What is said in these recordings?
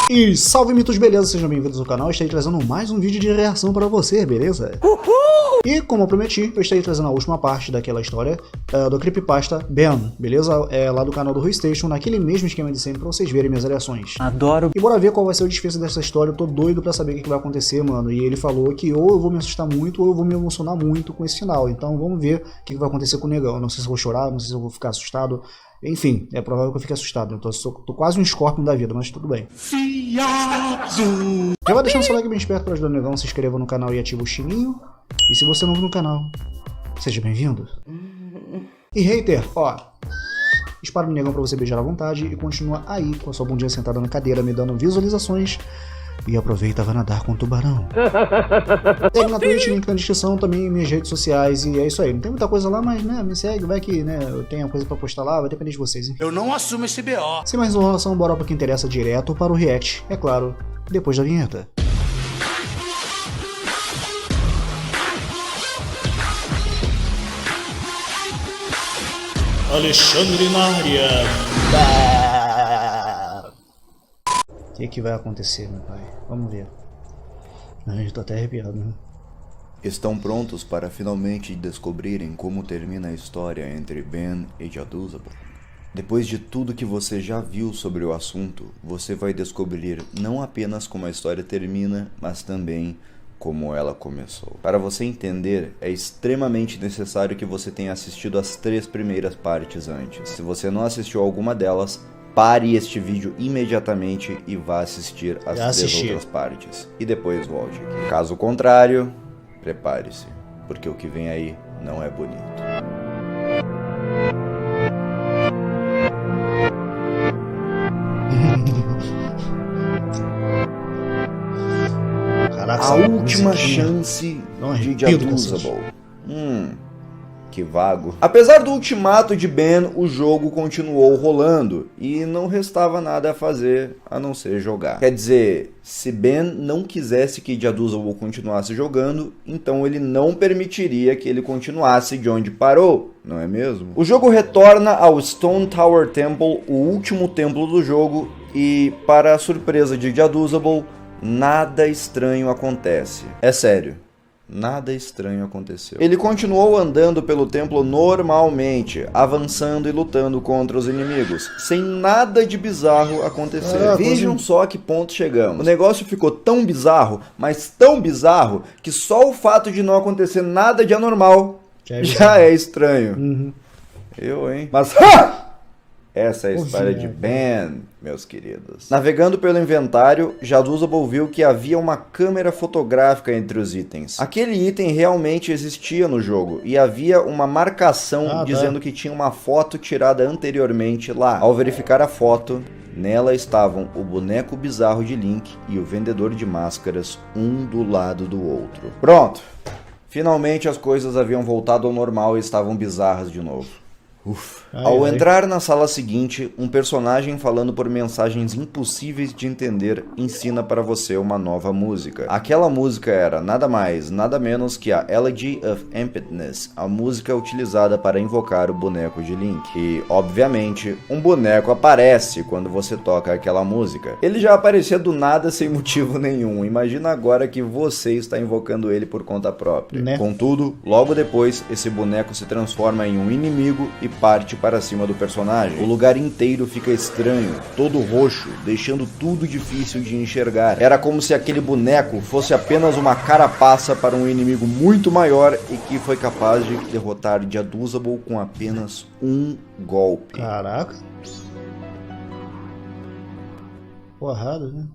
E salve mitos, beleza? Sejam bem-vindos ao canal. Eu estarei trazendo mais um vídeo de reação para você, beleza? Uhul! E como eu prometi, eu estarei trazendo a última parte daquela história do Creepypasta Ben, beleza? Lá do canal do RuiStation, naquele mesmo esquema de sempre, pra vocês verem minhas reações. Adoro. E bora ver qual vai ser o desfecho dessa história. Eu tô doido pra saber o que vai acontecer, mano. E ele falou que ou eu vou me assustar muito ou eu vou me emocionar muito com esse final. Então vamos ver o que vai acontecer com o negão. Não sei se eu vou chorar, não sei se eu vou ficar assustado. Enfim, é provável que eu fique assustado. Eu tô quase um Scorpion da vida, mas tudo bem. Já vai deixando seu like bem esperto para ajudar o negão, se inscreva no canal e ativa o sininho. E se você é novo no canal, seja bem-vindo. E hater, ó, dispara no negão para você beijar à vontade e continua aí com a sua bundinha sentada na cadeira me dando visualizações. E aproveita, vai nadar com o tubarão. Tem na Twitch, link na descrição, também minhas redes sociais. E é isso aí, não tem muita coisa lá, mas né, me segue, vai que né, eu tenho coisa pra postar lá, vai depender de vocês, hein? Eu não assumo esse BO. Sem mais enrolação, bora pro que interessa direto para o react, é claro, depois da vinheta. Alexandre na área. O que vai acontecer, meu pai? Vamos ver. Ai, eu tô até arrepiado, né? Estão prontos para finalmente descobrirem como termina a história entre Ben e Jaduzabel? Depois de tudo que você já viu sobre o assunto, você vai descobrir não apenas como a história termina, mas também como ela começou. Para você entender, é extremamente necessário que você tenha assistido as 3 primeiras partes antes. Se você não assistiu alguma delas, pare este vídeo imediatamente e vá assistir as 3 outras partes. E depois volte aqui. Caso contrário, prepare-se, porque o que vem aí não é bonito. Caraca, A última chance de Jaduzabel. Que vago. Apesar do ultimato de Ben, o jogo continuou rolando e não restava nada a fazer a não ser jogar. Quer dizer, se Ben não quisesse que Jaduzabel continuasse jogando, então ele não permitiria que ele continuasse de onde parou, não é mesmo? O jogo retorna ao Stone Tower Temple, o último templo do jogo, e para a surpresa de Jaduzabel, nada estranho acontece. É sério. Nada estranho aconteceu. Ele continuou andando pelo templo normalmente, avançando e lutando contra os inimigos, sem nada de bizarro acontecer. Vejam só a que ponto chegamos. O negócio ficou tão bizarro, mas tão bizarro, que só o fato de não acontecer nada de anormal já é estranho. Eu, hein? Mas... essa é a história de Ben, meus queridos. Navegando pelo inventário, Jaduzabel viu que havia uma câmera fotográfica entre os itens. Aquele item realmente existia no jogo, e havia uma marcação dizendo que tinha uma foto tirada anteriormente lá. Ao verificar a foto, nela estavam o boneco bizarro de Link e o vendedor de máscaras, um do lado do outro. Pronto! Finalmente as coisas haviam voltado ao normal e estavam bizarras de novo. Ao entrar na sala seguinte, um personagem falando por mensagens impossíveis de entender ensina para você uma nova música. Aquela música era nada mais, nada menos que a Elegy of Emptiness, a música utilizada para invocar o boneco de Link. E, obviamente, um boneco aparece quando você toca aquela música. Ele já aparecia do nada sem motivo nenhum. Imagina agora que você está invocando ele por conta própria. Contudo, logo depois, esse boneco se transforma em um inimigo e parte para cima do personagem. O lugar inteiro fica estranho, todo roxo, deixando tudo difícil de enxergar. Era como se aquele boneco fosse apenas uma carapaça para um inimigo muito maior e que foi capaz de derrotar Jaduzabel com apenas um golpe. Caraca. Porrada, né?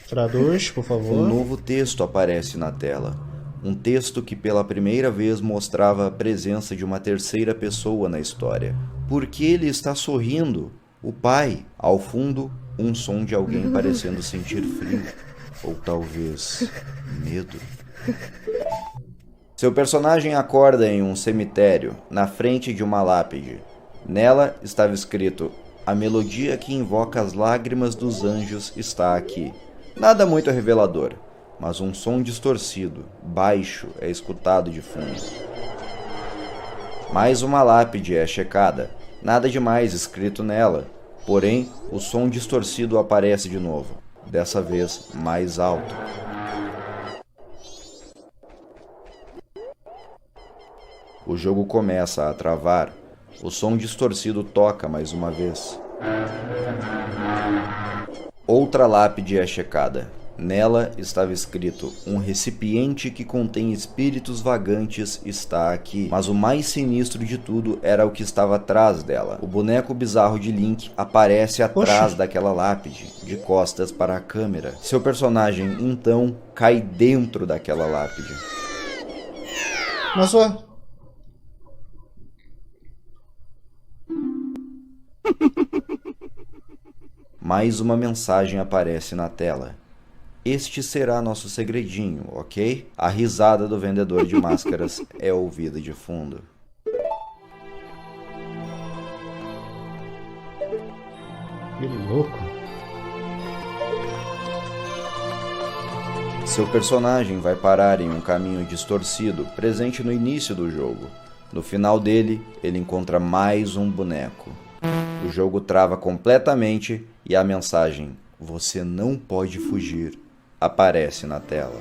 Traduz, por favor. Um novo texto aparece na tela. Um texto que pela primeira vez mostrava a presença de uma terceira pessoa na história. Por que ele está sorrindo? O pai. Ao fundo, um som de alguém parecendo sentir frio. Ou talvez medo. Seu personagem acorda em um cemitério, na frente de uma lápide. Nela estava escrito: "A melodia que invoca as lágrimas dos anjos está aqui." Nada muito revelador, mas um som distorcido, baixo, é escutado de fundo. Mais uma lápide é checada. Nada demais escrito nela. Porém, o som distorcido aparece de novo. Dessa vez, mais alto. O jogo começa a travar. O som distorcido toca mais uma vez. Outra lápide é checada. Nela estava escrito: um recipiente que contém espíritos vagantes está aqui. Mas o mais sinistro de tudo era o que estava atrás dela. O boneco bizarro de Link aparece atrás daquela lápide, de costas para a câmera. Seu personagem, então, cai dentro daquela lápide. Mas só... Mais uma mensagem aparece na tela. Este será nosso segredinho, ok? A risada do vendedor de máscaras é ouvida de fundo. Que louco. Seu personagem vai parar em um caminho distorcido, presente no início do jogo. No final dele, ele encontra mais um boneco. O jogo trava completamente e a mensagem "Você não pode fugir" aparece na tela.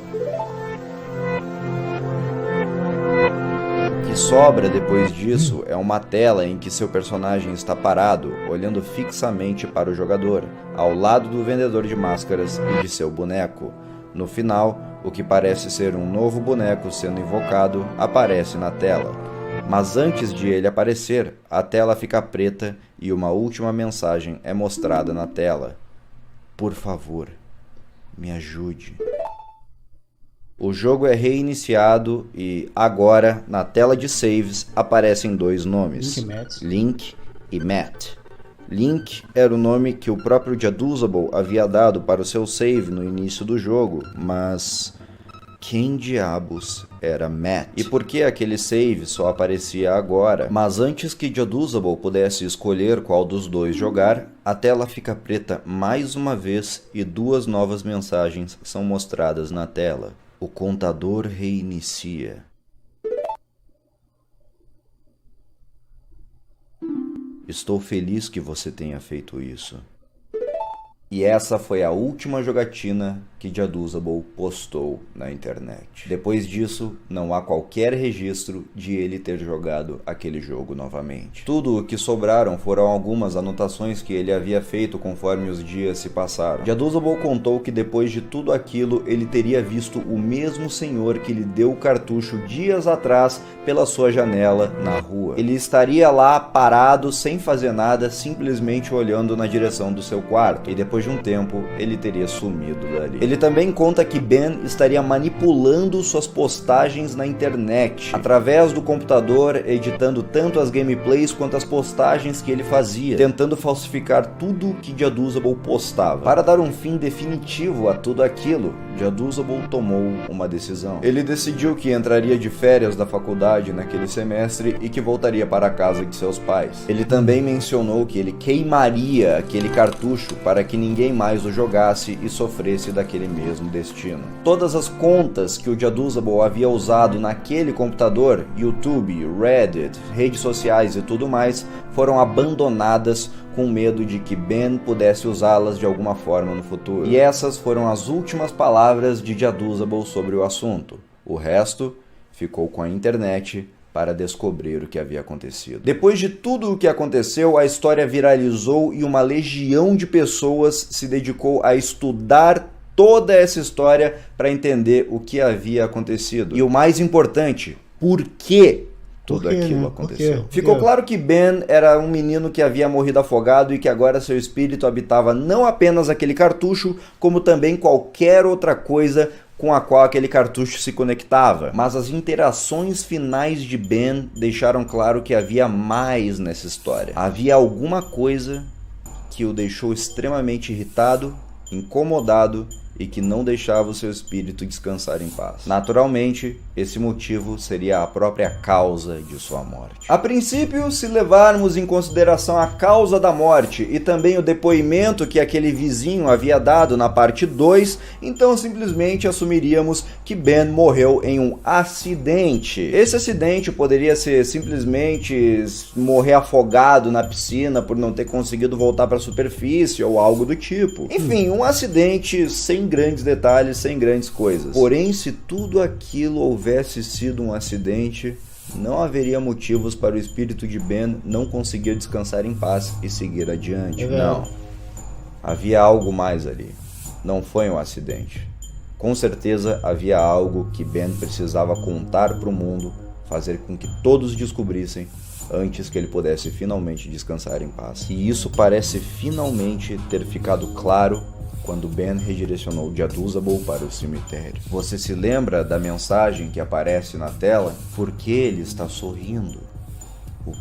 O que sobra depois disso é uma tela em que seu personagem está parado, olhando fixamente para o jogador, ao lado do vendedor de máscaras e de seu boneco. No final, o que parece ser um novo boneco sendo invocado aparece na tela. Mas antes de ele aparecer, a tela fica preta e uma última mensagem é mostrada na tela. Por favor, me ajude. O jogo é reiniciado e, agora, na tela de saves, aparecem dois nomes, Link e Matt. Link era o nome que o próprio Jaduzable havia dado para o seu save no início do jogo, mas quem diabos era Matt? E por que aquele save só aparecia agora? Mas antes que Jaduzable pudesse escolher qual dos dois jogar, a tela fica preta mais uma vez e duas novas mensagens são mostradas na tela. O contador reinicia. Estou feliz que você tenha feito isso. E essa foi a última jogatina que Jaduzable postou na internet. Depois disso, não há qualquer registro de ele ter jogado aquele jogo novamente. Tudo o que sobraram foram algumas anotações que ele havia feito conforme os dias se passaram. Jaduzable contou que depois de tudo aquilo, ele teria visto o mesmo senhor que lhe deu o cartucho dias atrás pela sua janela na rua. Ele estaria lá parado, sem fazer nada, simplesmente olhando na direção do seu quarto. E depois de um tempo, ele teria sumido dali. Ele também conta que Ben estaria manipulando suas postagens na internet, através do computador, editando tanto as gameplays quanto as postagens que ele fazia, tentando falsificar tudo que Jaduzable postava. Para dar um fim definitivo a tudo aquilo, Jaduzable tomou uma decisão. Ele decidiu que entraria de férias da faculdade naquele semestre e que voltaria para a casa de seus pais. Ele também mencionou que ele queimaria aquele cartucho para que ninguém mais o jogasse e sofresse daquele mesmo destino. Todas as contas que o Jaduzable havia usado naquele computador, YouTube, Reddit, redes sociais e tudo mais, foram abandonadas com medo de que Ben pudesse usá-las de alguma forma no futuro. E essas foram as últimas palavras de Jaduzable sobre o assunto. O resto ficou com a internet para descobrir o que havia acontecido. Depois de tudo o que aconteceu, a história viralizou e uma legião de pessoas se dedicou a estudar toda essa história para entender o que havia acontecido. E o mais importante, por que tudo aquilo aconteceu. Ficou claro que Ben era um menino que havia morrido afogado e que agora seu espírito habitava não apenas aquele cartucho, como também qualquer outra coisa com a qual aquele cartucho se conectava. Mas as interações finais de Ben deixaram claro que havia mais nessa história. Havia alguma coisa que o deixou extremamente irritado, incomodado e que não deixava o seu espírito descansar em paz. Naturalmente, esse motivo seria a própria causa de sua morte. A princípio, se levarmos em consideração a causa da morte e também o depoimento que aquele vizinho havia dado na parte 2, então simplesmente assumiríamos que Ben morreu em um acidente. Esse acidente poderia ser simplesmente morrer afogado na piscina por não ter conseguido voltar para a superfície ou algo do tipo. Enfim, um acidente sem grandes detalhes, sem grandes coisas. Porém, se tudo aquilo houvesse sido um acidente, não haveria motivos para o espírito de Ben não conseguir descansar em paz e seguir adiante. Não. Havia algo mais ali. Não foi um acidente. Com certeza havia algo que Ben precisava contar para o mundo, fazer com que todos descobrissem antes que ele pudesse finalmente descansar em paz. E isso parece finalmente ter ficado claro quando Ben redirecionou Jaduzabel para o cemitério. Você se lembra da mensagem que aparece na tela? Por que ele está sorrindo? O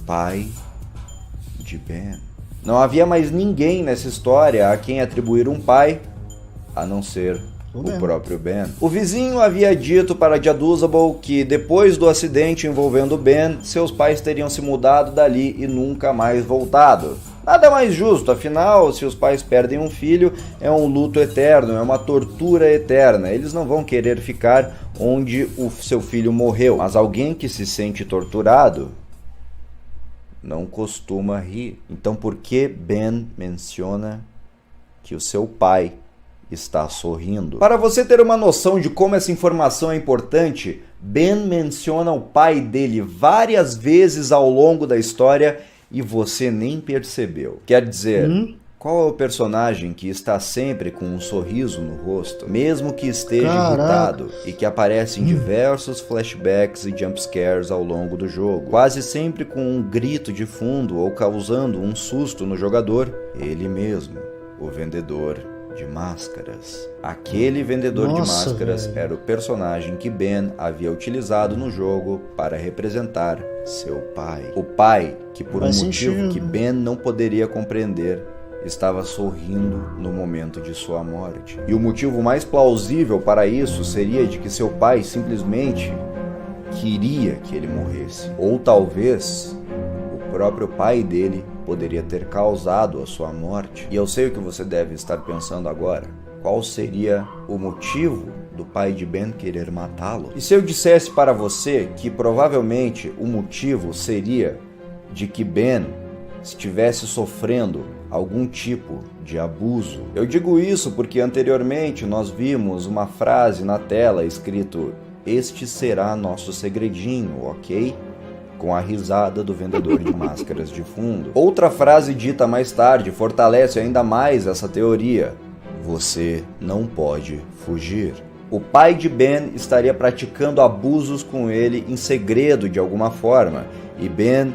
pai de Ben. Não havia mais ninguém nessa história a quem atribuir um pai, a não ser o próprio Ben. O vizinho havia dito para Jaduzabel que depois do acidente envolvendo Ben, seus pais teriam se mudado dali e nunca mais voltado. Nada mais justo, afinal, se os pais perdem um filho, é um luto eterno, é uma tortura eterna. Eles não vão querer ficar onde o seu filho morreu. Mas alguém que se sente torturado não costuma rir. Então por que Ben menciona que o seu pai está sorrindo? Para você ter uma noção de como essa informação é importante, Ben menciona o pai dele várias vezes ao longo da história e você nem percebeu. Quer dizer, qual é o personagem que está sempre com um sorriso no rosto, mesmo que esteja irritado, e que aparece em diversos flashbacks e jumpscares ao longo do jogo, quase sempre com um grito de fundo ou causando um susto no jogador? Ele mesmo, o vendedor de máscaras. Aquele vendedor de máscaras era o personagem que Ben havia utilizado no jogo para representar seu pai. O pai que, por um motivo que Ben não poderia compreender, estava sorrindo no momento de sua morte. E o motivo mais plausível para isso seria de que seu pai simplesmente queria que ele morresse. Ou talvez o próprio pai dele poderia ter causado a sua morte. E eu sei o que você deve estar pensando agora. Qual seria o motivo do pai de Ben querer matá-lo? E se eu dissesse para você que provavelmente o motivo seria de que Ben estivesse sofrendo algum tipo de abuso? Eu digo isso porque anteriormente nós vimos uma frase na tela escrito: "Este será nosso segredinho, ok?" com a risada do vendedor de máscaras de fundo. Outra frase dita mais tarde fortalece ainda mais essa teoria: "Você não pode fugir." O pai de Ben estaria praticando abusos com ele em segredo de alguma forma, e Ben,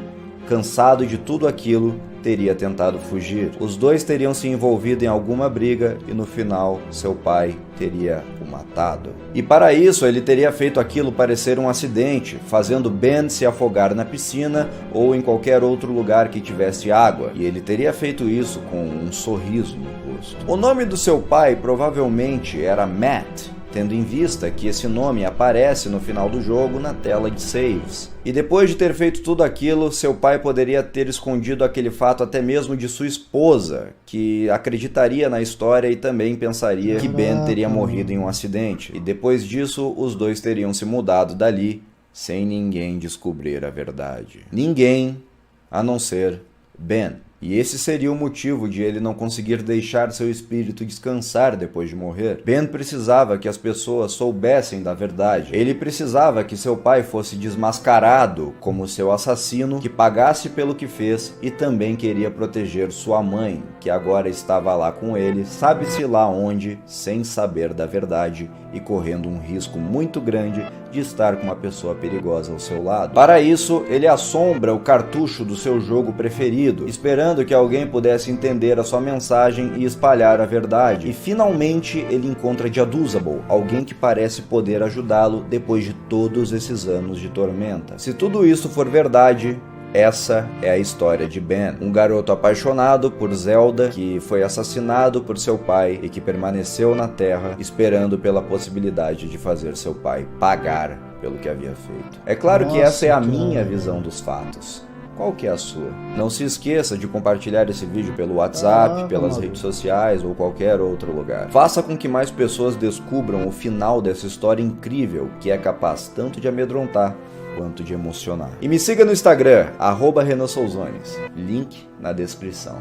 cansado de tudo aquilo, teria tentado fugir. Os dois teriam se envolvido em alguma briga e no final seu pai teria o matado. E para isso ele teria feito aquilo parecer um acidente, fazendo Ben se afogar na piscina ou em qualquer outro lugar que tivesse água. E ele teria feito isso com um sorriso no rosto. O nome do seu pai provavelmente era Matt, tendo em vista que esse nome aparece no final do jogo na tela de saves. E depois de ter feito tudo aquilo, seu pai poderia ter escondido aquele fato até mesmo de sua esposa, que acreditaria na história e também pensaria que Ben teria morrido em um acidente. E depois disso, os dois teriam se mudado dali, sem ninguém descobrir a verdade. Ninguém, a não ser Ben. E esse seria o motivo de ele não conseguir deixar seu espírito descansar depois de morrer. Ben precisava que as pessoas soubessem da verdade. Ele precisava que seu pai fosse desmascarado como seu assassino, que pagasse pelo que fez, e também queria proteger sua mãe, que agora estava lá com ele, sabe-se lá onde, sem saber da verdade e correndo um risco muito grande de estar com uma pessoa perigosa ao seu lado. Para isso, ele assombra o cartucho do seu jogo preferido, esperando que alguém pudesse entender a sua mensagem e espalhar a verdade. E finalmente ele encontra Jaduzabel, alguém que parece poder ajudá-lo depois de todos esses anos de tormenta. Se tudo isso for verdade, Essa é a história de Ben, um garoto apaixonado por Zelda que foi assassinado por seu pai e que permaneceu na Terra esperando pela possibilidade de fazer seu pai pagar pelo que havia feito. É claro que essa é a minha visão dos fatos. Qual que é a sua? Não se esqueça de compartilhar esse vídeo pelo WhatsApp, pelas redes sociais ou qualquer outro lugar. Faça com que mais pessoas descubram o final dessa história incrível que é capaz tanto de amedrontar quanto de emocionar. E me siga no Instagram, @RenanSouzones. Link na descrição.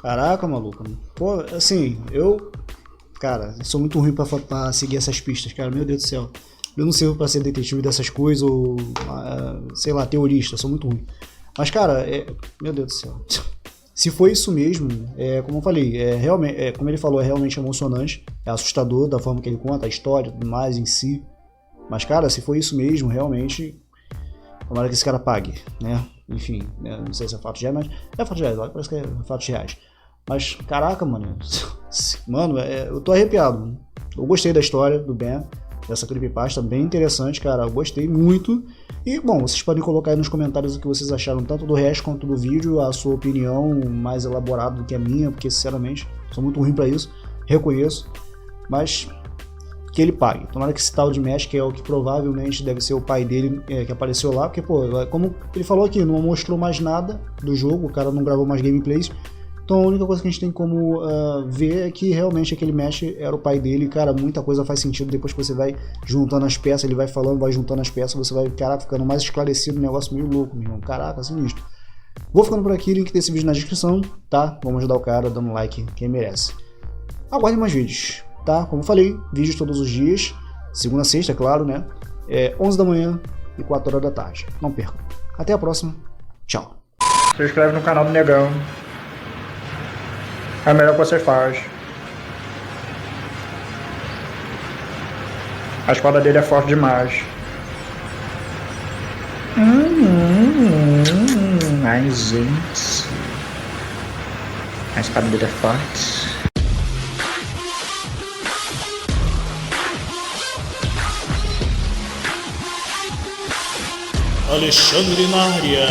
Caraca, maluco. Pô, assim, cara, sou muito ruim pra seguir essas pistas, cara. Meu Deus do céu. Eu não sirvo pra ser detetive dessas coisas ou, sei lá, teorista. Sou muito ruim. Mas, cara, meu Deus do céu. Se foi isso mesmo, como eu falei, realmente, como ele falou, é realmente emocionante. É assustador da forma que ele conta, a história e tudo mais em si. Mas, cara, se foi isso mesmo, realmente, tomara que esse cara pague, né? Enfim, né? Não sei se é fato reais, mas é fato reais, parece que é fatos reais. Mas, caraca, mano, eu tô arrepiado. Eu gostei da história do Ben, dessa creepypasta, bem interessante, cara, eu gostei muito. E, bom, vocês podem colocar aí nos comentários o que vocês acharam, tanto do resto quanto do vídeo, a sua opinião mais elaborada do que a minha, porque, sinceramente, sou muito ruim pra isso, reconheço, mas que ele pague. Tomara que esse tal de Mesh, que é o que provavelmente deve ser o pai dele, que apareceu lá, porque, pô, como ele falou aqui, não mostrou mais nada do jogo, o cara não gravou mais gameplays. Então a única coisa que a gente tem como ver é que realmente aquele Mesh era o pai dele. Cara, muita coisa faz sentido depois que você vai juntando as peças, ele vai falando, vai juntando as peças, você vai, caraca, ficando mais esclarecido, um negócio meio louco, meu irmão. Caraca, sinistro. Vou ficando por aqui, link desse vídeo na descrição, tá? Vamos ajudar o cara dando like, quem merece. Aguardem mais vídeos, tá? Como eu falei, vídeos todos os dias, segunda a sexta, é claro, né? 11 da manhã e 4 horas da tarde. Não percam. Até a próxima. Tchau. Se inscreve no canal do Negão. É o melhor que você faz. A espada dele é forte demais. Ai, gente. A espada dele é forte. Alexandre na área.